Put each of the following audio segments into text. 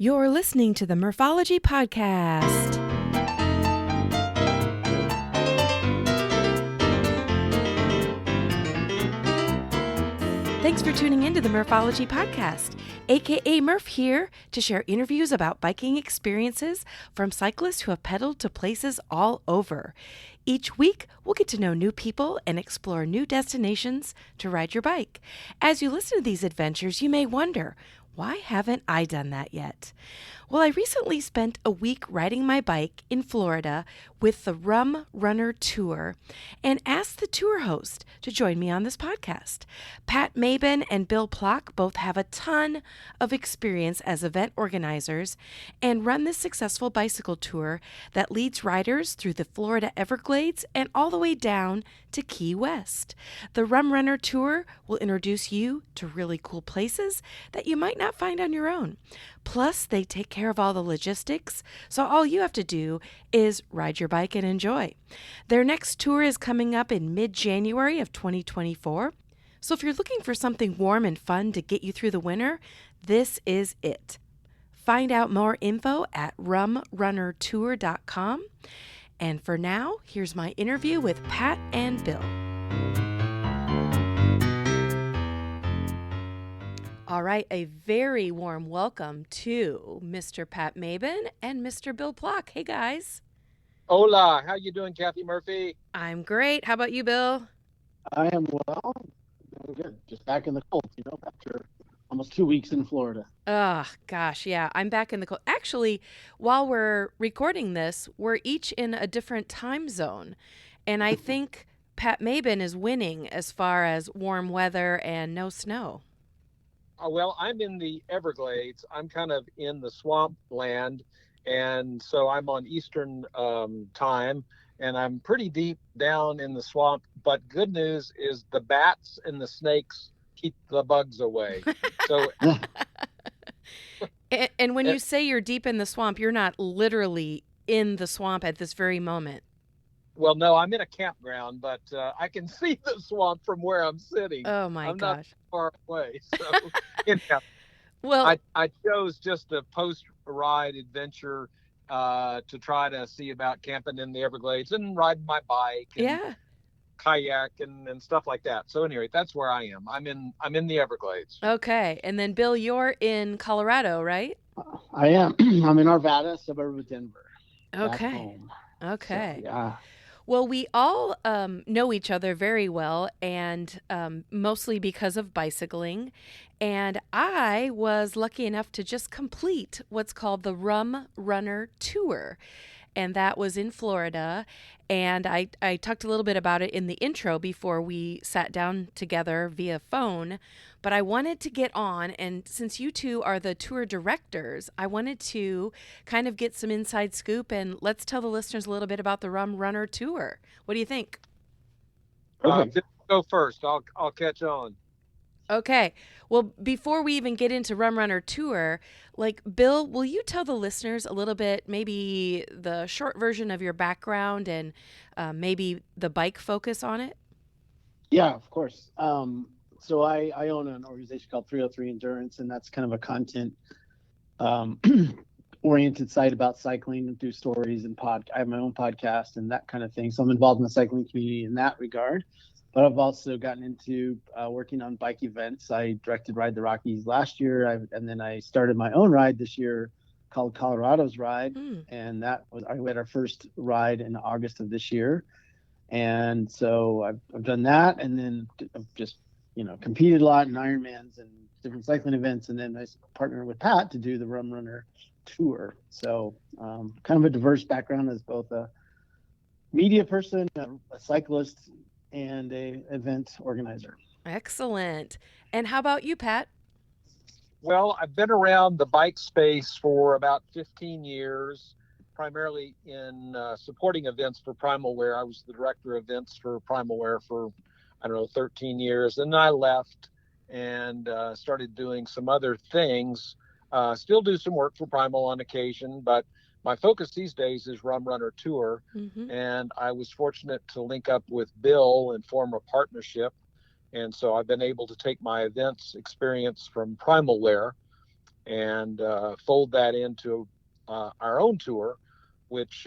You're listening to the Morphology Podcast. Thanks for tuning into the Morphology Podcast, aka Murph here to share interviews about biking experiences from cyclists who have pedaled to places all over. Each week, we'll get to know new people and explore new destinations to ride your bike. As you listen to these adventures, you may wonder, why haven't I done that yet? Well, I recently spent a week riding my bike in Florida with the Rum Runner Tour and asked the tour host to join me on this podcast. Mayben and Bill Plock both have a ton of experience as event organizers and run this successful bicycle tour that leads riders through the Florida Everglades and all the way down to Key West. The Rum Runner Tour will introduce you to really cool places that you might not find on your own. Plus, they take care of all the logistics, so all you have to do is ride your bike and enjoy. Their next tour is coming up in mid-January of 2024. So if you're looking for something warm and fun to get you through the winter, this is it. Find out more info at rumrunnertour.com. And for now, here's my interview with Pat and Bill. All right, a very warm welcome to Mr. Pat Mayben and Mr. Bill Plock. Hey, guys. Hola, how you doing, Kathy Murphy? I'm great. How about you, Bill? I am well. Doing good. Just back in the cold, after almost 2 weeks in Florida. Oh, gosh, yeah. I'm back in the cold. Actually, while we're recording this, we're each in a different time zone. And I think Pat Mayben is winning as far as warm weather and no snow. Well, I'm in the Everglades. I'm kind of in the swamp land, and so I'm on Eastern time, and I'm pretty deep down in the swamp. But good news is the bats and the snakes keep the bugs away. So, and when you say you're deep in the swamp, you're not literally in the swamp at this very moment. Well, no, I'm in a campground, but I can see the swamp from where I'm sitting. Oh my I'm gosh! Not far away. So, anyhow, well, I chose just a post-ride adventure to try to see about camping in the Everglades and riding my bike and kayak and stuff like that. So anyway, that's where I am. I'm in the Everglades. Okay, and then Bill, you're in Colorado, right? I am. I'm in Arvada, suburb of Denver. Okay. Okay. So, yeah. Well, we all know each other very well, and mostly because of bicycling. And I was lucky enough to just complete what's called the Rum Runner Tour. And that was in Florida. And I talked a little bit about it in the intro before we sat down together via phone. But I wanted to get on, and since you two are the tour directors, I wanted to kind of get some inside scoop, and let's tell the listeners a little bit about the Rum Runner Tour. What do you think? Go first. I'll catch on. Okay. Well, before we even get into Rum Runner Tour, Bill, will you tell the listeners a little bit, maybe the short version of your background and maybe the bike focus on it? Yeah, of course. So I own an organization called 303 Endurance, and that's kind of a content oriented site about cycling and do stories and I have my own podcast and that kind of thing. So I'm involved in the cycling community in that regard. But I've also gotten into working on bike events. I directed Ride the Rockies last year, and then I started my own ride this year called Colorado's Ride, and we had our first ride in August of this year. And so I've done that, and then I've just competed a lot in Ironmans and different cycling events, and then I partnered with Pat to do the Rum Runner Tour. So kind of a diverse background as both a media person, a cyclist, and a event organizer. Excellent. And how about you, Pat? Well, I've been around the bike space for about 15 years, primarily in supporting events for Primal Wear. I was the director of events for Primal Wear for 13 years. And then I left and started doing some other things. Still do some work for Primal on occasion, but my focus these days is Rum Runner Tour. And I was fortunate to link up with Bill and form a partnership. And so I've been able to take my events experience from Primal Wear and fold that into our own tour, which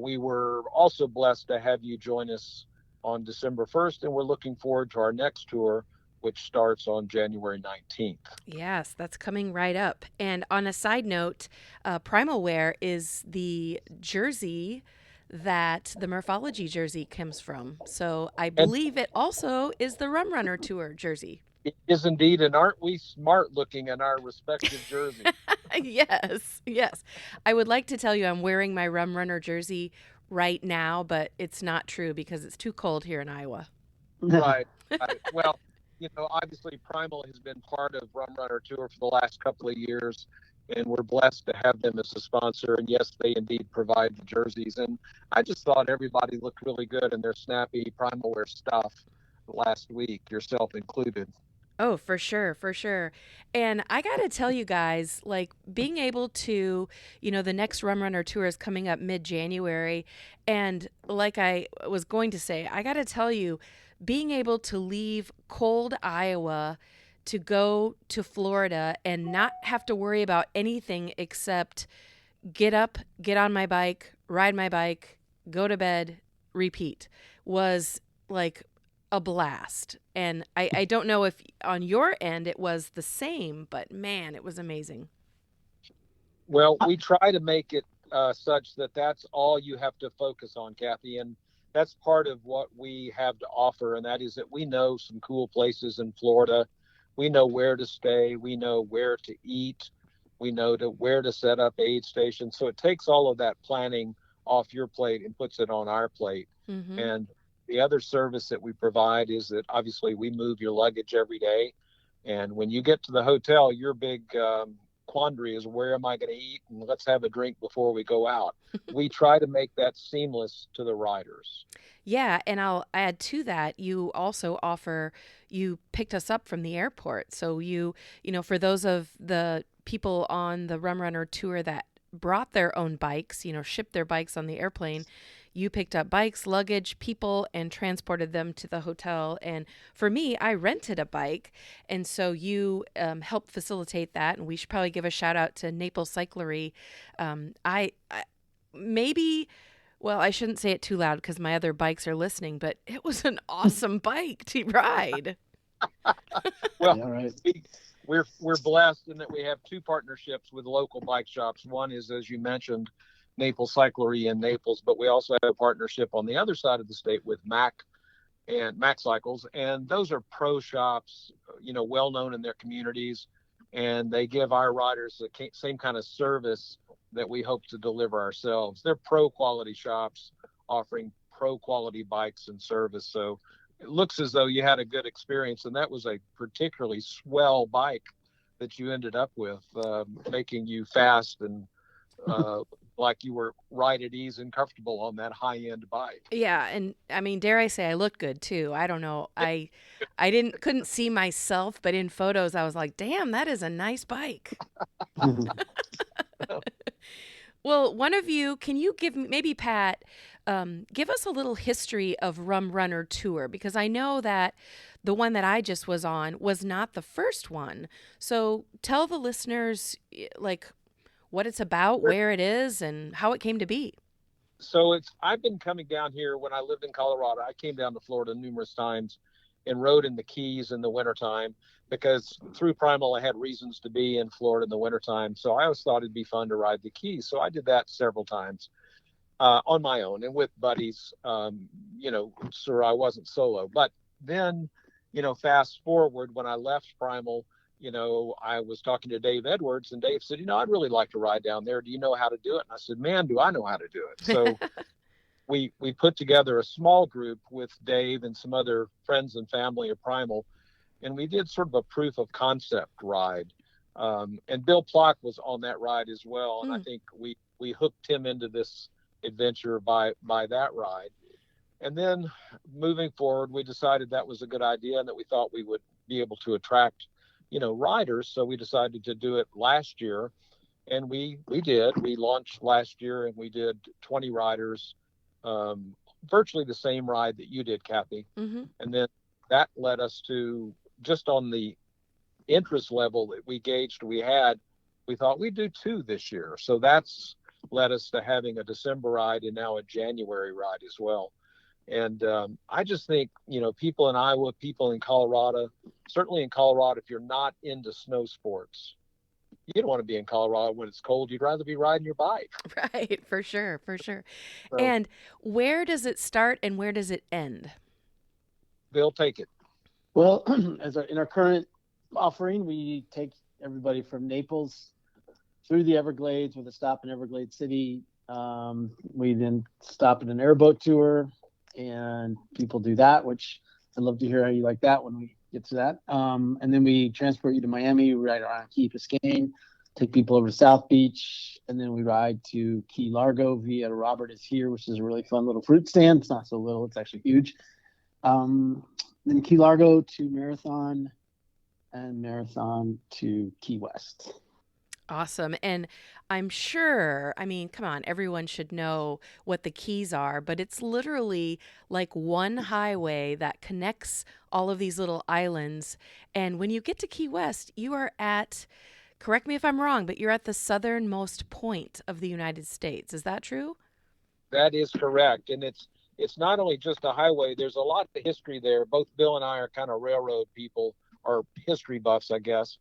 we were also blessed to have you join us on December 1st. And we're looking forward to our next tour, which starts on January 19th. Yes, that's coming right up. And on a side note, Primal Wear is the jersey that the Murphology jersey comes from. So I And believe it also is the Rum Runner Tour jersey. it is indeed, and aren't we smart looking in our respective jerseys? Yes, yes. I would like to tell you I'm wearing my Rum Runner jersey right now, but it's not true because it's too cold here in Iowa. Right. Right. Well, obviously Primal has been part of Rum Runner Tour for the last couple of years, and we're blessed to have them as a sponsor. And yes, they indeed provide the jerseys. And I just thought everybody looked really good in their snappy Primal Wear stuff last week, yourself included. Oh, for sure, for sure. And I got to tell you guys, like being able to, the next Rum Runner tour is coming up mid-January. And like I was going to say, I got to tell you, being able to leave cold Iowa to go to Florida and not have to worry about anything except get up, get on my bike, ride my bike, go to bed, repeat was like a blast. And I don't know if on your end it was the same, but man, it was amazing. Well, we try to make it such that that's all you have to focus on, Kathy. And that's part of what we have to offer. And that is that we know some cool places in Florida. We know where to stay. We know where to eat. We know where to set up aid stations. So it takes all of that planning off your plate and puts it on our plate. Mm-hmm. And the other service that we provide is that obviously we move your luggage every day. And when you get to the hotel, your big quandary is, where am I going to eat? And let's have a drink before we go out. We try to make that seamless to the riders. Yeah, and I'll add to that, you picked us up from the airport. So for those of the people on the Rum Runner tour that brought their own bikes, shipped their bikes on the airplane, you picked up bikes, luggage, people, and transported them to the hotel. And for me, I rented a bike. And so you helped facilitate that. And we should probably give a shout out to Naples Cyclery. I maybe, well, I shouldn't say it too loud because my other bikes are listening, but it was an awesome bike to ride. Well, Yeah, right. we're blessed in that we have two partnerships with local bike shops. One is, as you mentioned, Naples Cyclery in Naples, but we also have a partnership on the other side of the state with Mac and Mac Cycles, and those are pro shops, well known in their communities, and they give our riders the same kind of service that we hope to deliver ourselves. They're pro quality shops offering pro quality bikes and service. So it looks as though you had a good experience, and that was a particularly swell bike that you ended up with, making you fast and like you were right at ease and comfortable on that high end bike. Yeah, and I mean, dare I say I looked good too. I don't know. I couldn't see myself, but in photos I was like, "Damn, that is a nice bike." Well, one of you, can you give maybe Pat, give us a little history of Rum Runner Tour? Because I know that the one that I just was on was not the first one. So tell the listeners, like, what it's about, where it is, and how it came to be. So I've been coming down here when I lived in Colorado. I came down to Florida numerous times and rode in the Keys in the wintertime because through Primal I had reasons to be in Florida in the wintertime. So I always thought it'd be fun to ride the Keys. So I did that several times on my own and with buddies, so I wasn't solo. But then, fast forward when I left Primal, I was talking to Dave Edwards, and Dave said, I'd really like to ride down there. Do you know how to do it? And I said, man, do I know how to do it. So we put together a small group with Dave and some other friends and family of Primal, and we did sort of a proof of concept ride. And Bill Plock was on that ride as well. And I think we hooked him into this adventure by that ride. And then moving forward, we decided that was a good idea and that we thought we would be able to attract riders. So we decided to do it last year, and we did. We launched last year, and we did 20 riders, virtually the same ride that you did, Kathy. Mm-hmm. And then that led us to, just on the interest level that we gauged we had, we thought we'd do 2 this year. So that's led us to having a December ride and now a January ride as well. And I just think, people in Iowa, people in Colorado, certainly in Colorado, if you're not into snow sports, you don't want to be in Colorado when it's cold. You'd rather be riding your bike. Right, for sure, for sure. So, And where does it start and where does it end? Bill, take it. Well, in our current offering, we take everybody from Naples through the Everglades with a stop in Everglades City. We then stop at an airboat tour, and people do that, which I'd love to hear how you like that when we get to that. And then we transport you to Miami, we ride around Key Biscayne, take people over to South Beach, and then we ride to Key Largo via Robert is Here, which is a really fun little fruit stand. It's not so little, it's actually huge. Then Key Largo to Marathon, and Marathon to Key West. Awesome. And I'm sure, come on, everyone should know what the Keys are, but it's literally like one highway that connects all of these little islands. And when you get to Key West, you are at, correct me if I'm wrong, but you're at the southernmost point of the United States. Is that true? That is correct. And it's not only just a highway, there's a lot of history there. Both Bill and I are kind of railroad people, or history buffs, I guess.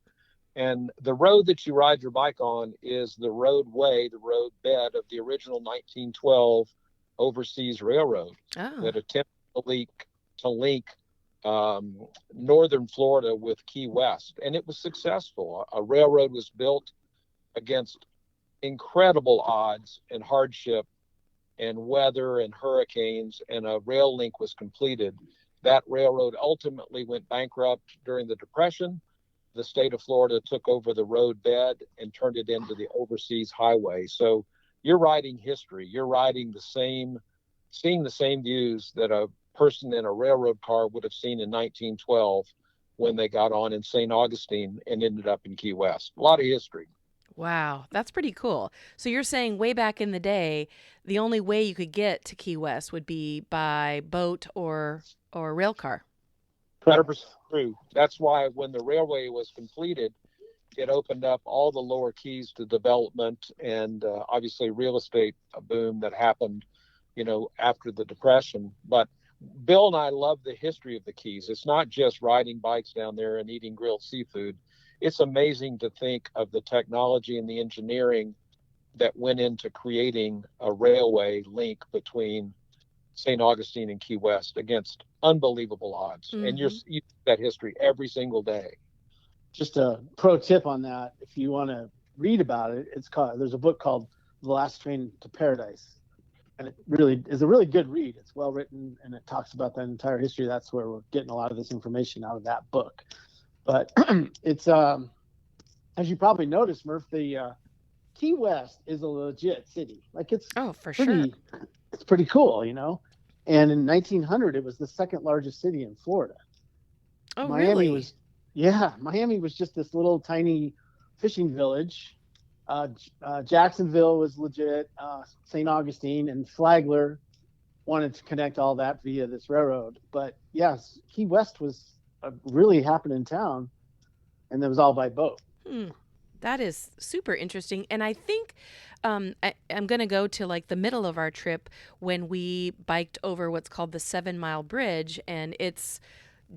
And the road that you ride your bike on is the roadway, the road bed of the original 1912 Overseas Railroad that attempted to link northern Florida with Key West. And it was successful. A railroad was built against incredible odds and hardship and weather and hurricanes, and a rail link was completed. That railroad ultimately went bankrupt during the Depression. The state of Florida took over the road bed and turned it into the overseas highway. So you're riding history. You're riding seeing the same views that a person in a railroad car would have seen in 1912 when they got on in St. Augustine and ended up in Key West. A lot of history. Wow, that's pretty cool. So you're saying way back in the day, the only way you could get to Key West would be by boat or rail car. 100% true. That's why when the railway was completed, it opened up all the lower keys to development and obviously real estate boom that happened, after the Depression. But Bill and I love the history of the Keys. It's not just riding bikes down there and eating grilled seafood. It's amazing to think of the technology and the engineering that went into creating a railway link between St. Augustine and Key West against unbelievable odds. Mm-hmm. And you see that history every single day. Just a pro tip on that, if you want to read about it, there's a book called The Last Train to Paradise. And it really is a really good read. It's well written and it talks about that entire history. That's where we're getting a lot of this information out of that book. But it's as you probably noticed, Murph, the Key West is a legit city. Like it's sure. It's pretty cool, And in 1900, it was the second largest city in Florida. Oh, Miami really? Miami was just this little tiny fishing village. Jacksonville was legit. St. Augustine and Flagler wanted to connect all that via this railroad. But yes, Key West was a really happening town, and it was all by boat. That is super interesting. And I think I'm going to go to like the middle of our trip when we biked over what's called the 7 Mile Bridge. And it's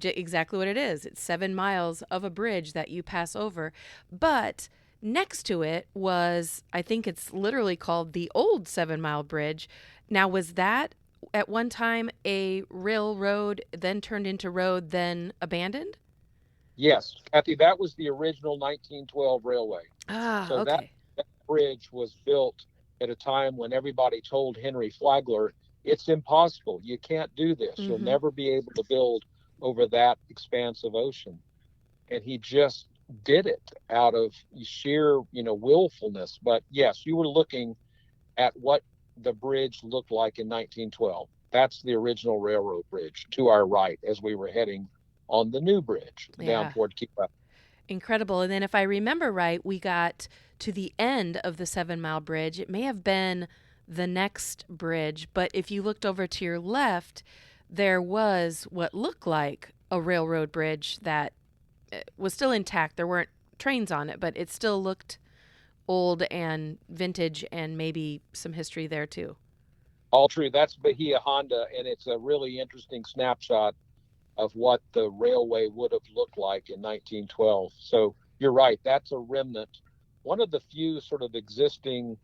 exactly what it is. It's 7 miles of a bridge that you pass over. But next to it was, I think it's literally called the old 7 Mile Bridge. Now, was that at one time a railroad, then turned into road, then abandoned? Yes, Kathy, that was the original 1912 railway. So okay. That bridge was built at a time when everybody told Henry Flagler, it's impossible. You can't do this. You'll never be able to build over that expanse of ocean. And he just did it out of sheer, willfulness. But yes, you were looking at what the bridge looked like in 1912. That's the original railroad bridge to our right as we were heading on the new bridge down toward Key West. Incredible. And then if I remember right, we got to the end of the 7 Mile Bridge. It may have been the next bridge, but if you looked over to your left, there was what looked like a railroad bridge that was still intact. There weren't trains on it, but it still looked old and vintage and maybe some history there too. All true. That's Bahia Honda, and it's a really interesting snapshot of what the railway would have looked like in 1912. So you're right. That's a remnant. One of the few sort of existing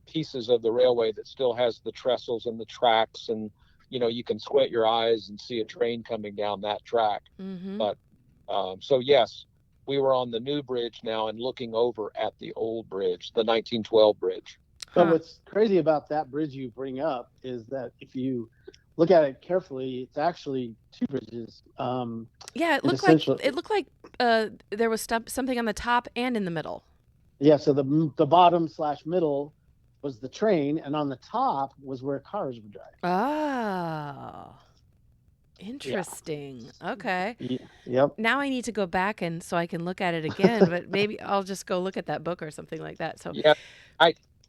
pieces of the railway that still has the trestles and the tracks, and you can squint your eyes and see a train coming down that track. Mm-hmm. But so yes, we were on the new bridge now and looking over at the old bridge, the 1912 bridge. But what's crazy about that bridge you bring up is that if you look at it carefully, it's actually two bridges. Yeah, it looked like there was something on the top and in the middle. Yeah, so the bottom / middle was the train, and on the top was where cars would drive. Oh, interesting. Yeah. Okay. Yep. Now I need to go back and so I can look at it again, but maybe I'll just go look at that book or something like that. So yeah,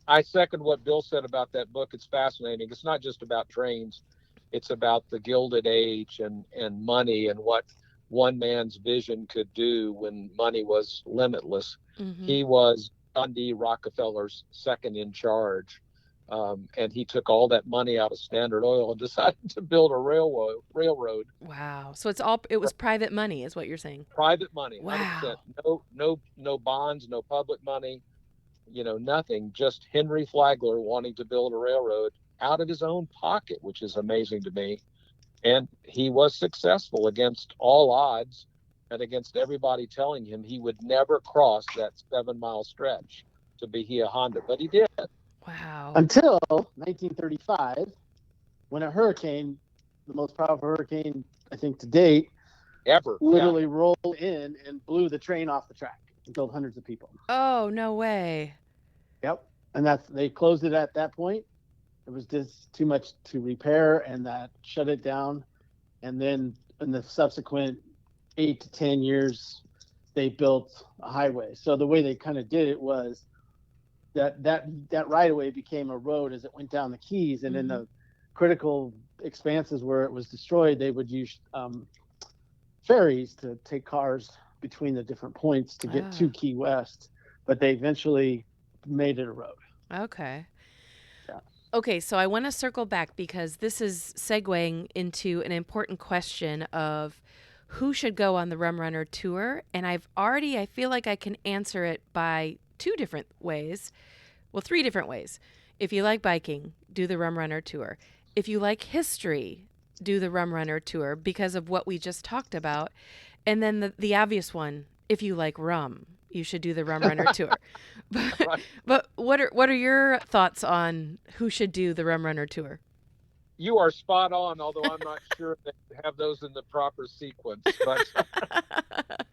I second what Bill said about that book. It's fascinating. It's not just about trains. It's about the Gilded Age and money and what one man's vision could do when money was limitless. Mm-hmm. He was John D. Rockefeller's second in charge. And he took all that money out of Standard Oil and decided to build a railroad. Wow. So it was private money is what you're saying. Private money. Wow. 100%. No bonds, no public money, nothing. Just Henry Flagler wanting to build a railroad out of his own pocket, which is amazing to me. And he was successful against all odds and against everybody telling him he would never cross that 7-mile stretch to Bahia Honda, but he did. Wow. Until 1935, when a hurricane, the most powerful hurricane, I think, to date, ever, literally rolled in and blew the train off the track and killed hundreds of people. Oh, no way. Yep. And they closed it at that point. It was just too much to repair, and that shut it down. And then in the subsequent 8 to 10 years, they built a highway. So the way they kind of did it was that right of way became a road as it went down the Keys, and in the critical expanses where it was destroyed, they would use ferries to take cars between the different points to get to Key West. But they eventually made it a road. Okay. Yeah. Okay, so I want to circle back because this is segueing into an important question of who should go on the Rum Runner Tour, and I feel like I can answer it by 2 different ways. Well, 3 different ways. If you like biking, do the Rum Runner Tour. If you like history, do the Rum Runner Tour because of what we just talked about. And then the obvious one, if you like rum, you should do the Rum Runner Tour. But what are your thoughts on who should do the Rum Runner Tour? You are spot on, although I'm not sure they have those in the proper sequence. But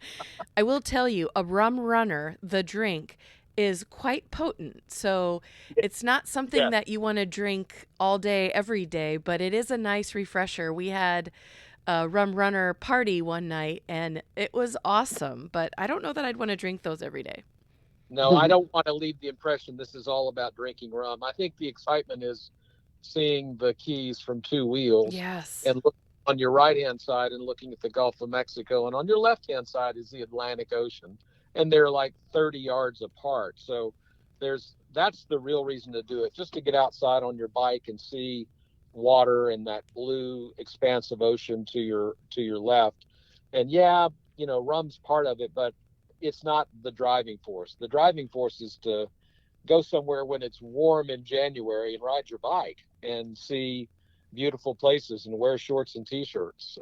I will tell you, a rum runner, the drink, is quite potent. So it's not something that you want to drink all day, every day, but it is a nice refresher. We had a Rum Runner party one night, and it was awesome. But I don't know that I'd want to drink those every day. No, I don't want to leave the impression this is all about drinking rum. I think the excitement is seeing the Keys from 2 wheels. Yes. And look on your right-hand side and looking at the Gulf of Mexico. And on your left-hand side is the Atlantic Ocean. And they're like 30 yards apart. So that's the real reason to do it, just to get outside on your bike and see water and that blue expansive ocean to your left. And rum's part of it, but it's not the driving force. The driving force is to go somewhere when it's warm in January and ride your bike and see beautiful places and wear shorts and t-shirts.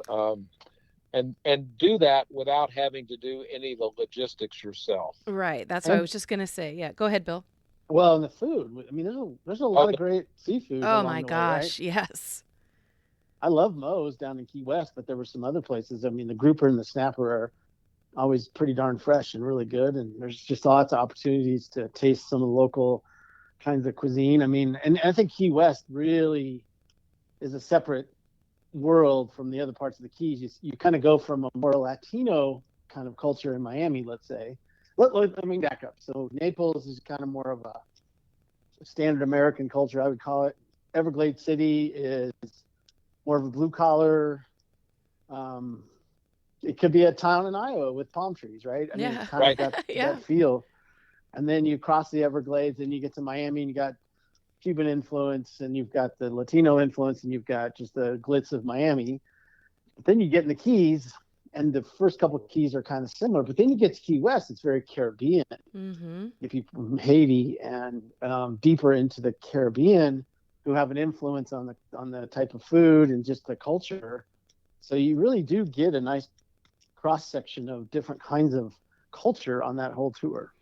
And do that without having to do any of the logistics yourself. Right. That's what I was just going to say. Yeah. Go ahead, Bill. Well, and the food. I mean, there's a lot of great seafood. Oh, my gosh. Way, right? Yes. I love Moe's down in Key West, but there were some other places. I mean, the grouper and the snapper are always pretty darn fresh and really good. And there's just lots of opportunities to taste some of the local kinds of cuisine. I mean, and I think Key West really is a separate world from the other parts of the Keys. You kind of go from a more Latino kind of culture in Miami, let's say. Let me back up. So Naples is kind of more of a standard American culture, I would call it. Everglades City is more of a blue collar. It could be a town in Iowa with palm trees, right? I mean, it's kind of that feel. And then you cross the Everglades and you get to Miami and you got Cuban influence and you've got the Latino influence and you've got just the glitz of Miami. But then you get in the Keys and the first couple of Keys are kind of similar. But then you get to Key West, it's very Caribbean. Mm-hmm. If you from Haiti and deeper into the Caribbean, who have an influence on the type of food and just the culture. So you really do get a nice cross section of different kinds of culture on that whole tour.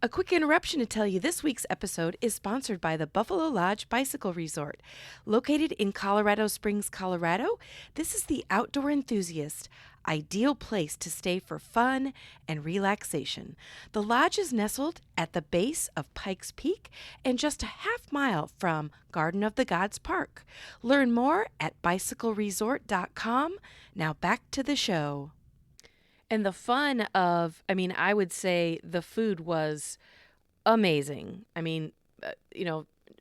A quick interruption to tell you this week's episode is sponsored by the Buffalo Lodge Bicycle Resort. Located in Colorado Springs, Colorado, this is the outdoor enthusiast ideal place to stay for fun and relaxation. The lodge is nestled at the base of Pikes Peak and just a half mile from Garden of the Gods Park. Learn more at bicycleresort.com. Now back to the show. And the fun of, I would say the food was amazing.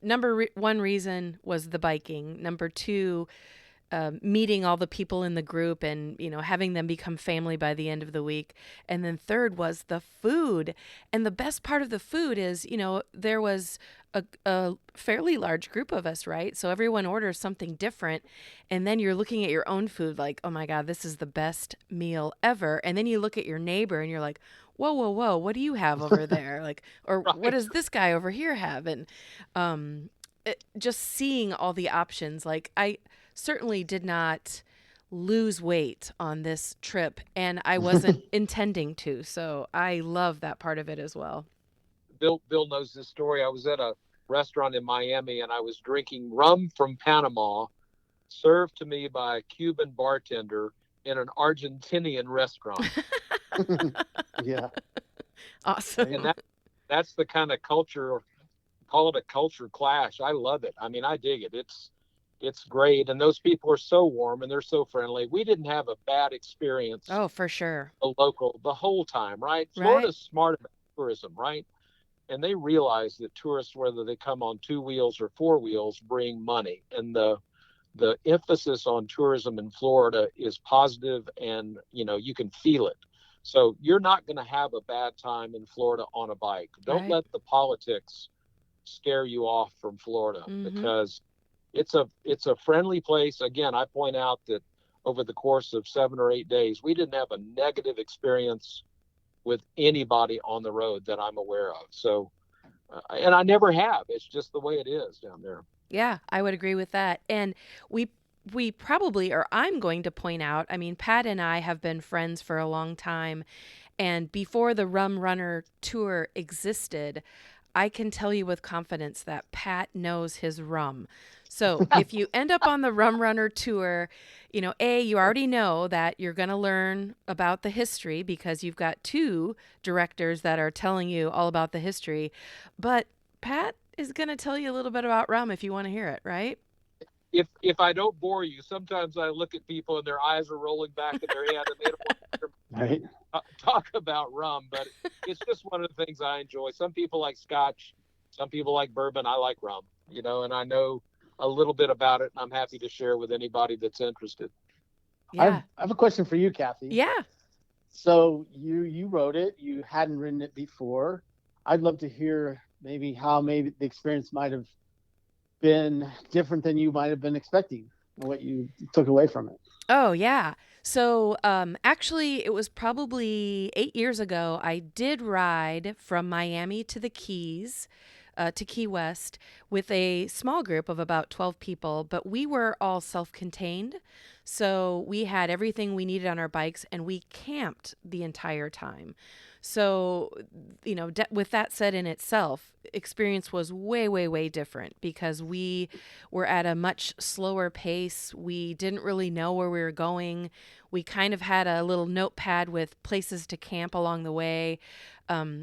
Number one reason was the biking. Number two, meeting all the people in the group and, having them become family by the end of the week. And then third was the food. And the best part of the food is, there was a fairly large group of us, right? So everyone orders something different. And then you're looking at your own food like, oh my God, this is the best meal ever. And then you look at your neighbor and you're like, whoa, whoa, whoa, what do you have over there? Or Right. what does this guy over here have? And just seeing all the options, I certainly did not lose weight on this trip, and I wasn't intending to. So I love that part of it as well. Bill knows this story. I was at a restaurant in Miami and I was drinking rum from Panama, served to me by a Cuban bartender in an Argentinian restaurant. Yeah. Awesome. And that's the kind of culture, call it a culture clash. I love it. I dig it. It's great. And those people are so warm and they're so friendly. We didn't have a bad experience. Oh, for sure. The whole time, right? Florida's smart about tourism, right? And they realize that tourists, whether they come on 2 wheels or 4 wheels, bring money. And the emphasis on tourism in Florida is positive, and you can feel it. So you're not going to have a bad time in Florida on a bike. Don't let the politics scare you off from Florida, because it's a friendly place. Again, I point out that over the course of 7 or 8 days, we didn't have a negative experience with anybody on the road that I'm aware of. So, and I never have. It's just the way it is down there. Yeah, I would agree with that. And we probably, or I'm going to point out, Pat and I have been friends for a long time. And before the Rum Runner Tour existed, I can tell you with confidence that Pat knows his rum. So if you end up on the Rum Runner Tour, you already know that you're going to learn about the history because you've got 2 directors that are telling you all about the history. But Pat is going to tell you a little bit about rum if you want to hear it, right? If I don't bore you, sometimes I look at people and their eyes are rolling back in their head and they don't want to talk about rum, but it's just one of the things I enjoy. Some people like scotch, some people like bourbon. I like rum, and I know a little bit about it, and I'm happy to share with anybody that's interested. Yeah. I have a question for you, Kathy. Yeah. So you wrote it. You hadn't written it before. I'd love to hear how the experience might have been different than you might have been expecting, and what you took away from it. Oh, yeah. So actually, it was probably 8 years ago. I did ride from Miami to the Keys, to Key West, with a small group of about 12 people, but we were all self-contained. So we had everything we needed on our bikes, and we camped the entire time. So, with that said in itself, experience was way, way, way different because we were at a much slower pace. We didn't really know where we were going. We kind of had a little notepad with places to camp along the way.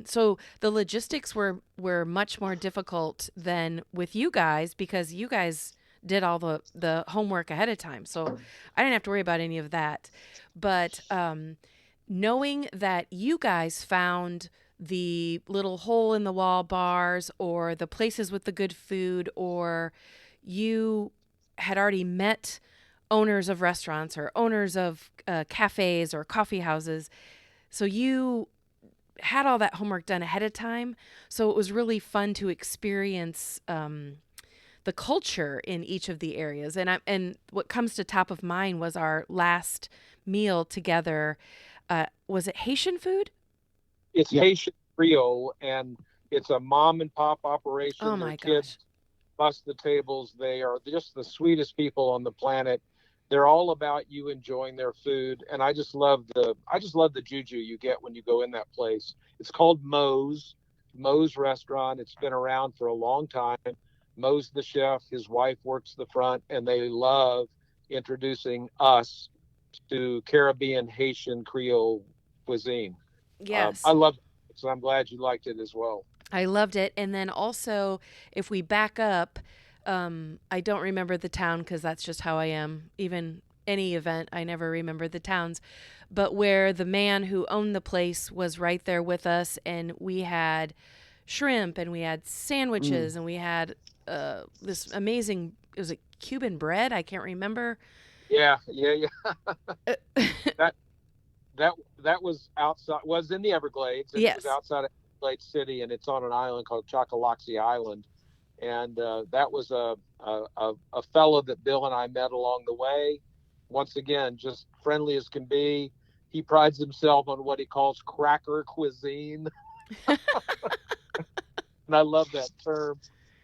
So the logistics were much more difficult than with you guys because you guys did all the homework ahead of time. So I didn't have to worry about any of that. But knowing that you guys found the little hole in the wall bars or the places with the good food, or you had already met owners of restaurants or owners of cafes or coffee houses. So you had all that homework done ahead of time. So it was really fun to experience the culture in each of the areas. And what comes to top of mind was our last meal together. Was it Haitian food? It's Yep. Haitian Creole, and it's a mom and pop Oh operation. Their my kids gosh. bust the tables. They are just the sweetest people on the planet. They're all about you enjoying their food, and I just love the juju you get when you go in that place. It's called Moe's Restaurant. It's been around for a long time. Moe's the chef, his wife works the front, and they love introducing us to Caribbean Haitian Creole cuisine. I Yes. love it, so I'm glad you liked it as well. I loved it. And then also, if we back up, I don't remember the town because that's just how I am. Even any event, I never remember the towns. But where the man who owned the place was right there with us, and we had shrimp and we had Mm. sandwiches and we had this amazing, it was a Cuban bread. I can't remember. Yeah, yeah, yeah. Uh, That that that was in the Everglades, and it was yes. outside of Everglades City, and it's on an island called Chocoloxy Island. And that was a fellow that Bill and I met along the way. Once again, just friendly as can be. He prides himself on what he calls cracker cuisine, and I love that term.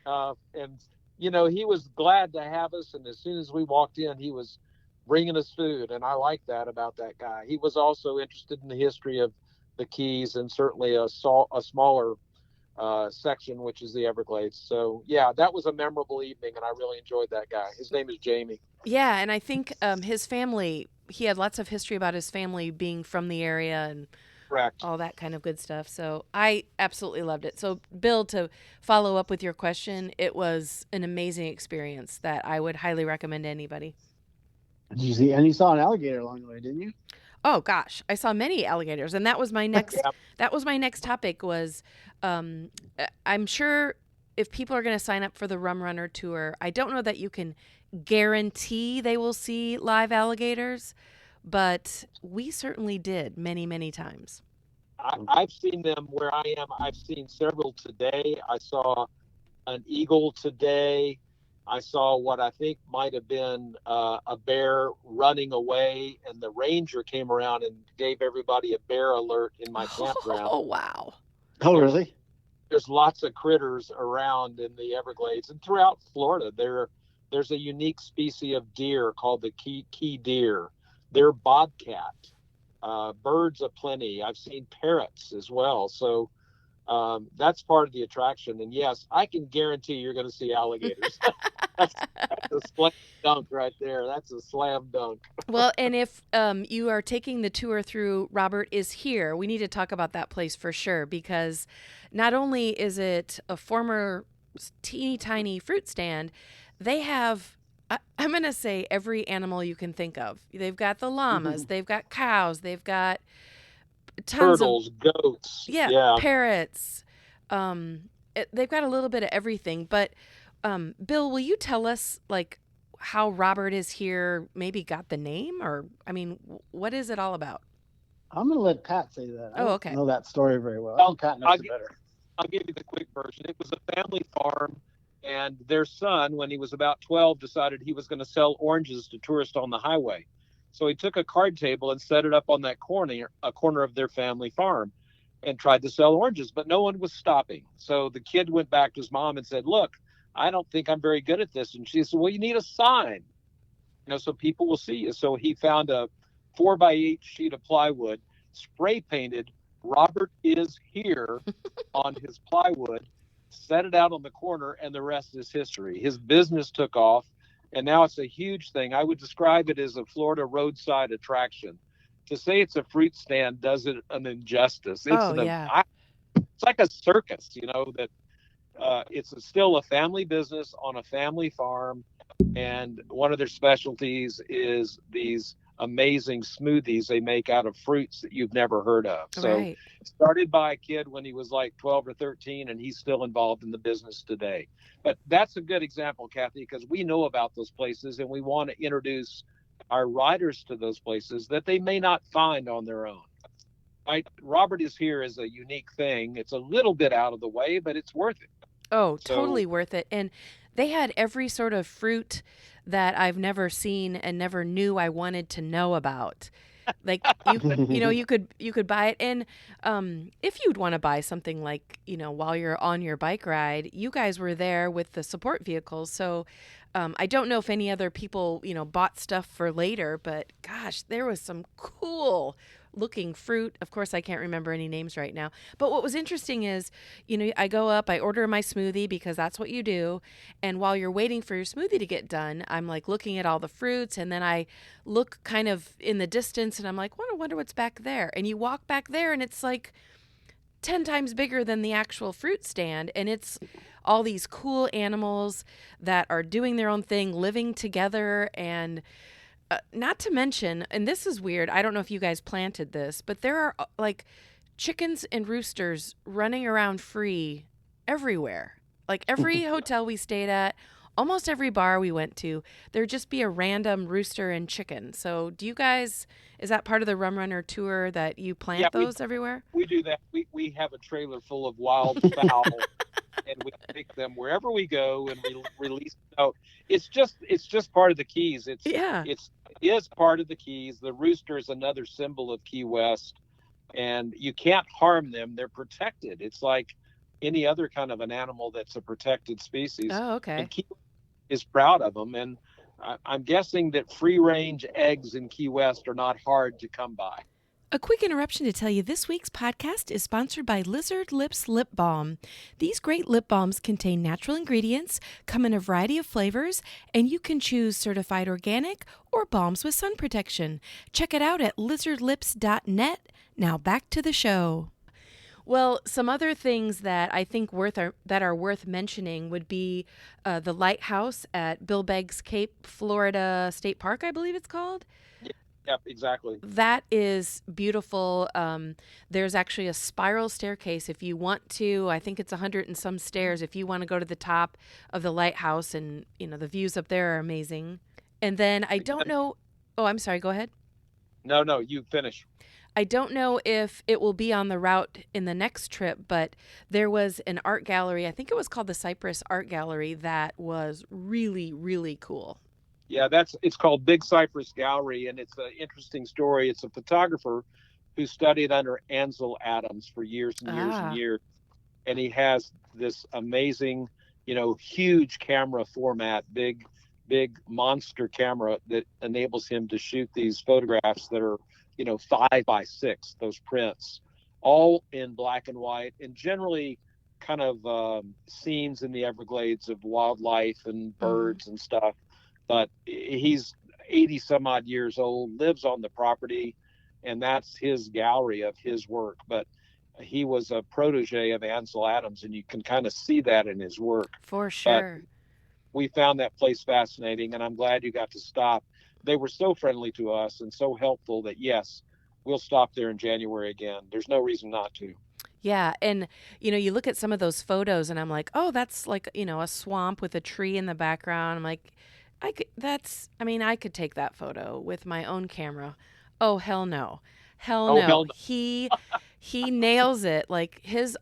And he was glad to have us, and as soon as we walked in, he was bringing us food, and I like that about that guy. He was also interested in the history of the Keys, and certainly a smaller section, which is the Everglades. So yeah, that was a memorable evening, and I really enjoyed that guy. His name is Jamie. Yeah. And I think his family, he had lots of history about his family being from the area and Correct. all that kind of good stuff. So I absolutely loved it. So, Bill, to follow up with your question, it was an amazing experience that I would highly recommend to anybody. Did you see? And you saw an alligator along the way, didn't you? Oh gosh, I saw many alligators, and that was my next. Yeah. That was my next topic. Was I'm sure if people are going to sign up for the Rum Runner Tour, I don't know that you can guarantee they will see live alligators, but we certainly did many, many times. I've seen them where I am. I've seen several today. I saw an eagle today. I saw what I think might have been a bear running away, and the ranger came around and gave everybody a bear alert in my campground. Oh wow! Oh, There's really? there's lots of critters around in the Everglades and throughout Florida. There's a unique species of deer called the key deer. They're bobcat. Birds aplenty. I've seen parrots as well. So that's part of the attraction. And yes, I can guarantee you're going to see alligators. that's, that's a slam dunk right there. That's a slam dunk. Well, and if you are taking the tour through Robert is Here, we need to talk about that place for sure because not only is it a former teeny tiny fruit stand, they have, I'm going to say, every animal you can think of. They've got the llamas, they've got cows, they've got tons of, Turtles, goats. yeah, Yeah. parrots. They've got a little bit of everything. But Bill, will you tell us like how Robert is Here maybe got the name, or I mean, what is it all about? I'm gonna let Pat say that. I Oh, don't okay. know that story very well. I Well, think Pat knows I'll, it better. I'll give you the quick version. It was a family farm, and their son, when he was about 12, decided he was going to sell oranges to tourists on the highway. So he took a card table and set it up on that corner, a corner of their family farm, and tried to sell oranges, but no one was stopping. So the kid went back to his mom and said, "Look, I don't think I'm very good at this." And she said, "Well, you need a sign, so people will see you." So he found a 4x8 sheet of plywood, spray painted "Robert is Here" on his plywood, set it out on the corner, and the rest is history. His business took off, and now it's a huge thing. I would describe it as a Florida roadside attraction. To say it's a fruit stand does it an injustice. Oh, yeah. It's like a circus, that still a family business on a family farm, and one of their specialties is these amazing smoothies they make out of fruits that you've never heard of. So Right. started by a kid when he was like 12 or 13, and he's still involved in the business today. But that's a good example, Kathy, because we know about those places and we want to introduce our riders to those places that they may not find on their own. Robert is here is a unique thing. It's a little bit out of the way, but it's worth it. Oh, So totally worth it. And they had every sort of fruit that I've never seen and never knew I wanted to know about. Like you could buy it, and if you'd want to buy something like while you're on your bike ride, you guys were there with the support vehicles. So I don't know if any other people bought stuff for later, but gosh, there was some cool looking fruit. Of course, I can't remember any names right now. But what was interesting is, I go up, I order my smoothie because that's what you do. And while you're waiting for your smoothie to get done, I'm like looking at all the fruits, and then I look kind of in the distance and I'm like, I wonder what's back there. And you walk back there and it's like 10 times bigger than the actual fruit stand. And it's all these cool animals that are doing their own thing, living together. And not to mention, and this is weird, I don't know if you guys planted this, but there are like chickens and roosters running around free everywhere. Like every hotel we stayed at, almost every bar we went to, there'd just be a random rooster and chicken. So is that part of the Rum Runner Tour that you yeah, plant those everywhere? we do that. We have a trailer full of wild fowl, and we take them wherever we go, and we release. So it's just part of the Keys. Yeah. It is part of the Keys. The rooster is another symbol of Key West, and you can't harm them. They're protected. It's like any other kind of an animal that's a protected species, Oh, okay. and Key West is proud of them. And I'm guessing that free range eggs in Key West are not hard to come by. A quick interruption to tell you this week's podcast is sponsored by Lizard Lips Lip Balm. These great lip balms contain natural ingredients, come in a variety of flavors, and you can choose certified organic or balms with sun protection. Check it out at lizardlips.net. Now back to the show. Well, some other things that I think that are worth mentioning would be the lighthouse at Bill Beggs Cape, Florida State Park, I believe it's called. Yep, exactly. That is beautiful. There's actually a spiral staircase if you want to. I think it's 100 and some stairs if you want to go to the top of the lighthouse, and the views up there are amazing. And then I don't know. Oh, I'm sorry. Go ahead. No, you finish. I don't know if it will be on the route in the next trip, but there was an art gallery. I think it was called the Cypress Art Gallery that was really, really cool. Yeah, it's called Big Cypress Gallery, and it's an interesting story. It's a photographer who studied under Ansel Adams for years and years and Ah, years, and he has this amazing, huge camera format, big monster camera that enables him to shoot these photographs that are, 5x6, those prints, all in black and white, and generally kind of scenes in the Everglades of wildlife and mm, birds and stuff. But he's 80 some odd years old, lives on the property, and that's his gallery of his work. But he was a protege of Ansel Adams, and you can kind of see that in his work. for But sure. we found that place fascinating, and I'm glad you got to stop. They were so friendly to us and so helpful that, yes, we'll stop there in January again. There's no reason not to. Yeah, and you look at some of those photos and I'm like, "Oh, that's like, a swamp with a tree in the background." I'm like, I could take that photo with my own camera. Oh, hell no. Hell Oh, no. hell no. He nails it. Like his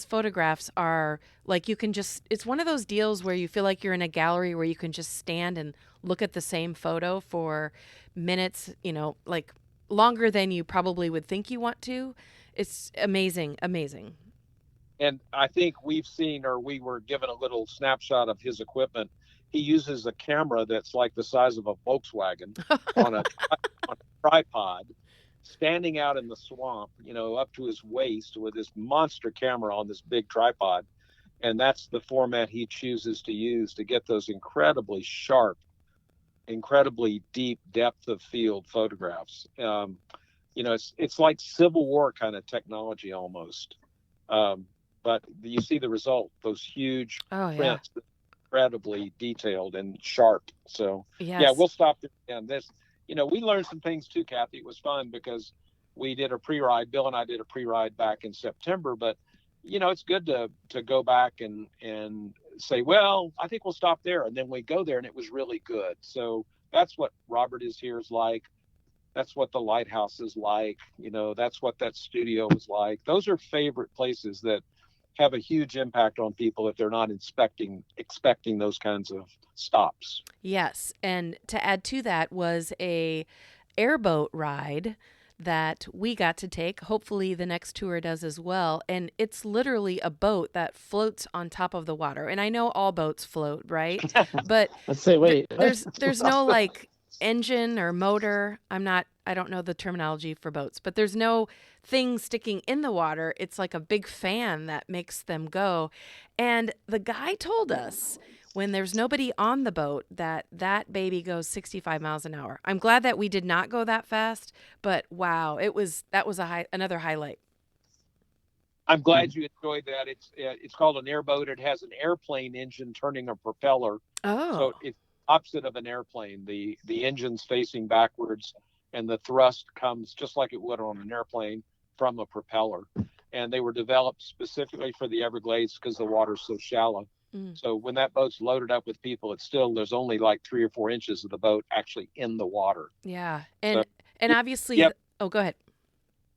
photographs are like you can just it's one of those deals where you feel like you're in a gallery where you can just stand and look at the same photo for minutes, like longer than you probably would think you want to. It's amazing, amazing. And I think we were given a little snapshot of his equipment. He uses a camera that's like the size of a Volkswagen on a, on a tripod, standing out in the swamp, up to his waist with this monster camera on this big tripod. And that's the format he chooses to use to get those incredibly sharp, incredibly deep depth of field photographs. It's like Civil War kind of technology almost. But you see the result, those huge Oh yeah. prints, incredibly detailed and sharp. So yeah, Yes. we'll stop there. And we learned some things too, Kathy. It was fun because we did a pre-ride. Bill and I did a pre-ride back in September, but it's good to go back and say, well, I think we'll stop there. And then we go there and it was really good. So that's what Robert is here is like. That's what the lighthouse is like. That's what that studio is like. Those are favorite places that have a huge impact on people if they're not expecting those kinds of stops. Yes, and to add to that was a airboat ride that we got to take. Hopefully the next tour does as well. And it's literally a boat that floats on top of the water. And I know all boats float, right? But Let's say, wait. there's no like engine or motor. I don't know the terminology for boats, but there's no thing sticking in the water. It's like a big fan that makes them go. And the guy told us when there's nobody on the boat that baby goes 65 miles an hour. I'm glad that we did not go that fast, but wow, that was another highlight. I'm glad you enjoyed that. It's called an airboat. It has an airplane engine turning a propeller. Oh. So it's opposite of an airplane. The engine's facing backwards, and the thrust comes just like it would on an airplane from a propeller. And they were developed specifically for the Everglades because the water's so shallow. So when that boat's loaded up with people, there's only like 3 or 4 inches of the boat actually in the water. Yeah. And obviously, yep. Oh, go ahead.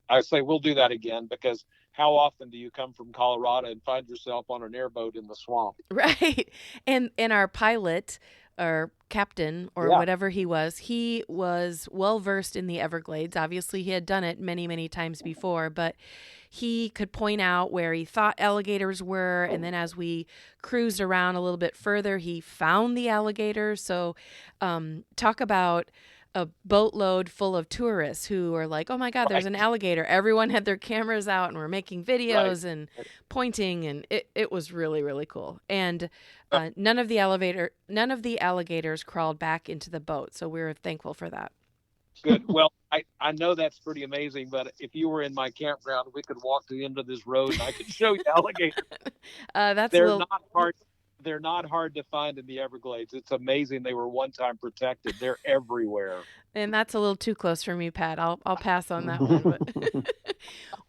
I say we'll do that again, because how often do you come from Colorado and find yourself on an airboat in the swamp? Right. And our pilot or captain or whatever he was well versed in the Everglades. Obviously, he had done it many, many times before, but he could point out where he thought alligators were. And then as we cruised around a little bit further, he found the alligators. So talk about a boatload full of tourists who are like, oh my God, there's an alligator. Everyone had their cameras out and were making videos and pointing. And it was really, really cool. And none of the alligators crawled back into the boat. So we were thankful for that. Good. Well, I know that's pretty amazing, but if you were in my campground, we could walk to the end of this road and I could show you alligators. They're not hard to find in the Everglades. It's amazing. They were one time protected. They're everywhere. And that's a little too close for me, Pat. I'll pass on that one. But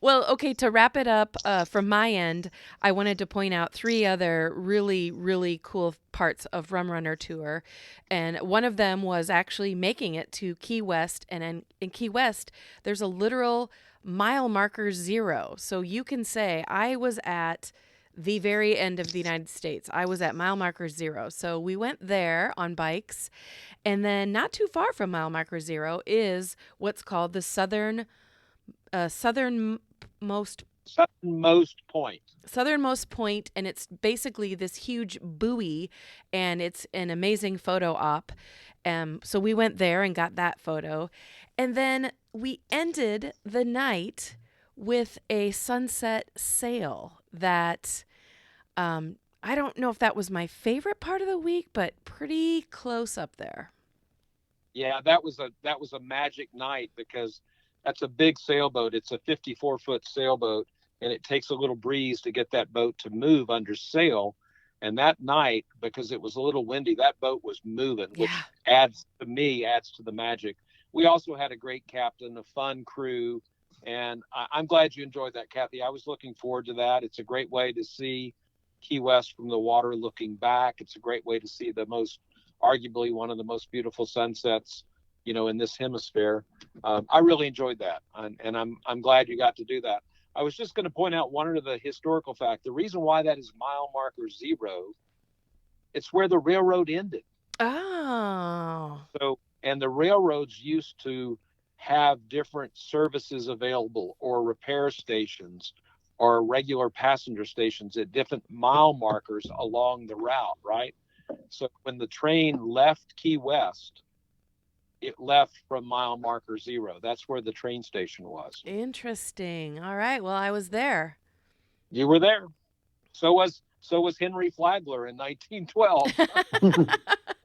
well, okay, to wrap it up from my end, I wanted to point out 3 other really, really cool parts of Rum Runner Tour. And one of them was actually making it to Key West. And in Key West, there's a literal mile marker 0. So you can say, I was at the very end of the United States. I was at mile marker 0. So we went there on bikes. And then not too far from mile marker 0 is what's called the southernmost point. And it's basically this huge buoy, and it's an amazing photo op. So we went there and got that photo. And then we ended the night with a sunset sail that I don't know if that was my favorite part of the week, but pretty close up there. Yeah, that was a magic night, because that's a big sailboat. It's a 54-foot sailboat, and it takes a little breeze to get that boat to move under sail. And that night, because it was a little windy, that boat was moving, which adds to the magic. We also had a great captain, a fun crew, and I'm glad you enjoyed that, Kathy. I was looking forward to that. It's a great way to see Key West from the water looking back. It's a great way to see arguably one of the most beautiful sunsets, in this hemisphere. I really enjoyed that, and I'm glad you got to do that. I was just going to point out one of the historical fact. The reason why that is mile marker 0, it's where the railroad ended. Oh. So, and the railroads used to have different services available, or repair stations, or regular passenger stations at different mile markers along the route, right? So when the train left Key West, it left from mile marker 0. That's where the train station was. Interesting. All right. Well, I was there. You were there. So was Henry Flagler in 1912.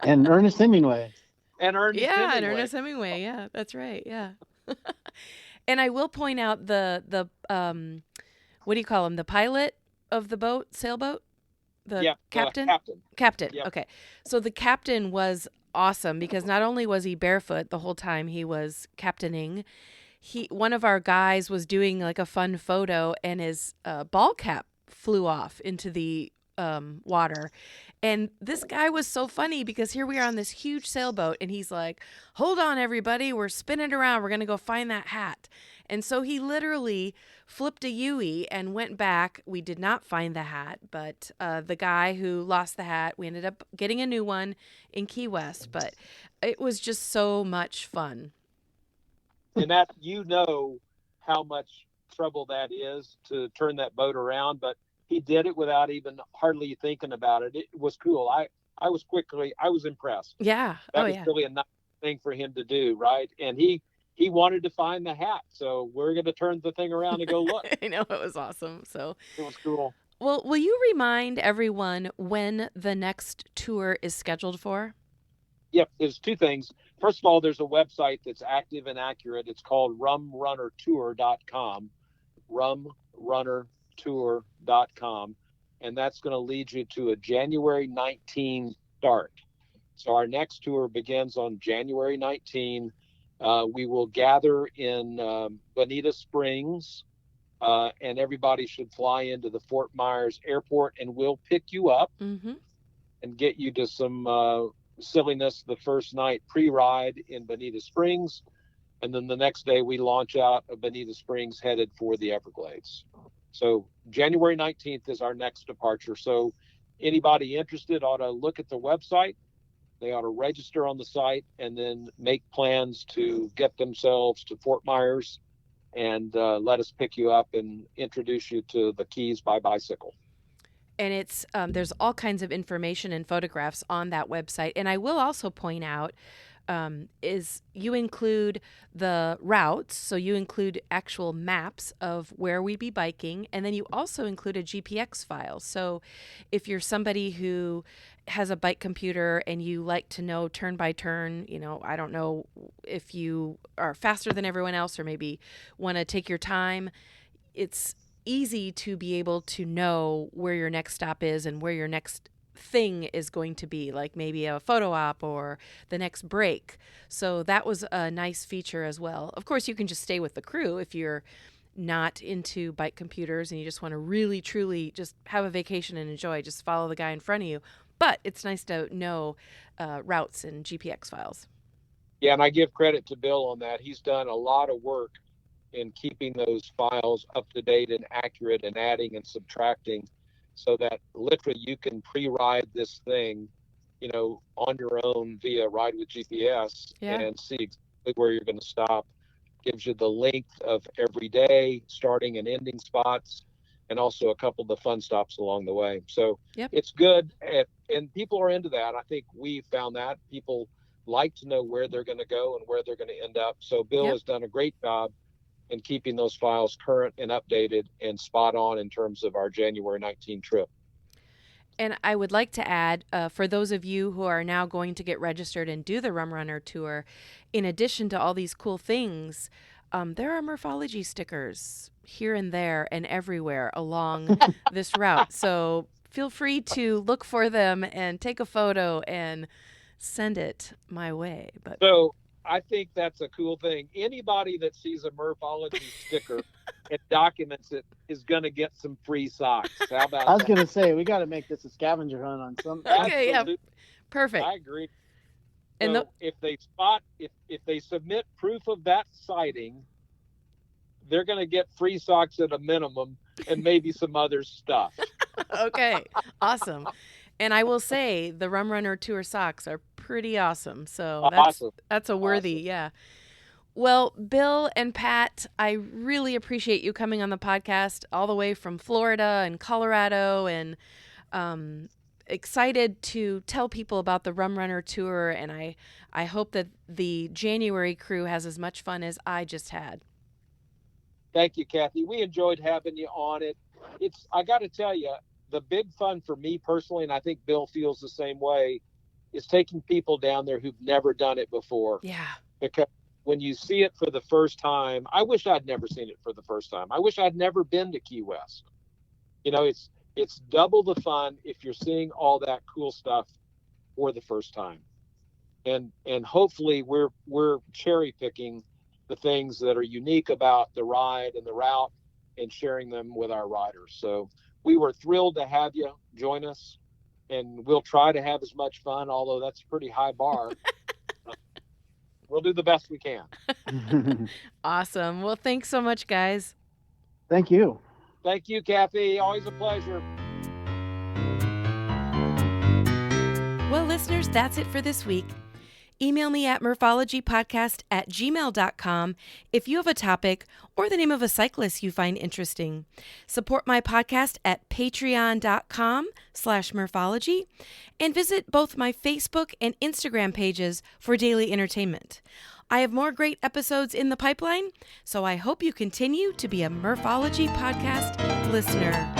And Ernest Hemingway. And Ernest Hemingway. Yeah, that's right. Yeah. And I will point out the what do you call him? The pilot of the sailboat? Captain? Captain. Yep. Okay. So the captain was awesome, because not only was he barefoot the whole time he was captaining, one of our guys was doing like a fun photo, and his ball cap flew off into the water. And this guy was so funny because here we are on this huge sailboat and he's like, hold on, everybody, we're spinning around. We're going to go find that hat. And so he literally flipped a Yui and went back. We did not find the hat, but the guy who lost the hat, we ended up getting a new one in Key West. But it was just so much fun. And that, how much trouble that is to turn that boat around, but he did it without even hardly thinking about it. It was cool. I was impressed. Yeah. That was really a nice thing for him to do, right? And he wanted to find the hat, so we're going to turn the thing around and go look. I know, it was awesome. So it was cool. Well, will you remind everyone when the next tour is scheduled for? Yep, there's two things. First of all, there's a website that's active and accurate. It's called rumrunnertour.com, rumrunnertour.com, and that's going to lead you to a January 19 start. So our next tour begins on January 19. We will gather in Bonita Springs, and everybody should fly into the Fort Myers airport, and we'll pick you up and get you to some silliness the first night pre-ride in Bonita Springs, and then the next day we launch out of Bonita Springs headed for the Everglades. So January 19th is our next departure. So anybody interested ought to look at the website. They ought to register on the site and then make plans to get themselves to Fort Myers and let us pick you up and introduce you to the Keys by bicycle. And it's there's all kinds of information and photographs on that website. And I will also point out is you include the routes, so you include actual maps of where we'd be biking, and then you also include a GPX file. So if you're somebody who has a bike computer and you like to know turn by turn, I don't know if you are faster than everyone else or maybe want to take your time, it's easy to be able to know where your next stop is and where your next thing is going to be, like maybe a photo op or the next break. So that was a nice feature as well. Of course, you can just stay with the crew if you're not into bike computers and you just want to really, truly just have a vacation and enjoy, just follow the guy in front of you. But it's nice to know routes and GPX files. Yeah, and I give credit to Bill on that. He's done a lot of work in keeping those files up to date and accurate and adding and subtracting so that literally you can pre-ride this thing, on your own via Ride with GPS and see exactly where you're going to stop. Gives you the length of every day, starting and ending spots, and also a couple of the fun stops along the way. So it's good, and people are into that. I think we found that people like to know where they're going to go and where they're going to end up. So Bill has done a great job in keeping those files current and updated and spot on in terms of our January 19 trip. And I would like to add, for those of you who are now going to get registered and do the Rum Runner Tour, in addition to all these cool things, there are Murphology stickers here and there and everywhere along this route. So feel free to look for them and take a photo and send it my way. So I think that's a cool thing. Anybody that sees a Murphology sticker and documents it is going to get some free socks. How about that? I was going to say, we got to make this a scavenger hunt on something. Okay, yeah, perfect. I agree. And so if they submit proof of that sighting, they're going to get free socks at a minimum and maybe some other stuff. Okay, awesome. And I will say the Rum Runner Tour socks are pretty awesome. So that's a worthy, Well, Bill and Pat, I really appreciate you coming on the podcast all the way from Florida and Colorado, and excited to tell people about the Rum Runner Tour. And I hope that the January crew has as much fun as I just had. Thank you, Kathy. We enjoyed having you on it. I got to tell you, the big fun for me personally, and I think Bill feels the same way, is taking people down there who've never done it before. Yeah. Because when you see it for the first time, I wish I'd never seen it for the first time. I wish I'd never been to Key West. It's double the fun if you're seeing all that cool stuff for the first time. And hopefully we're cherry picking the things that are unique about the ride and the route and sharing them with our riders. So we were thrilled to have you join us, and we'll try to have as much fun, although that's a pretty high bar. We'll do the best we can. Awesome. Well, thanks so much, guys. Thank you. Thank you, Kathy. Always a pleasure. Well, listeners, that's it for this week. Email me at murphologypodcast@gmail.com if you have a topic or the name of a cyclist you find interesting. Support my podcast at patreon.com/murphology and visit both my Facebook and Instagram pages for daily entertainment. I have more great episodes in the pipeline, so I hope you continue to be a Murphology podcast listener.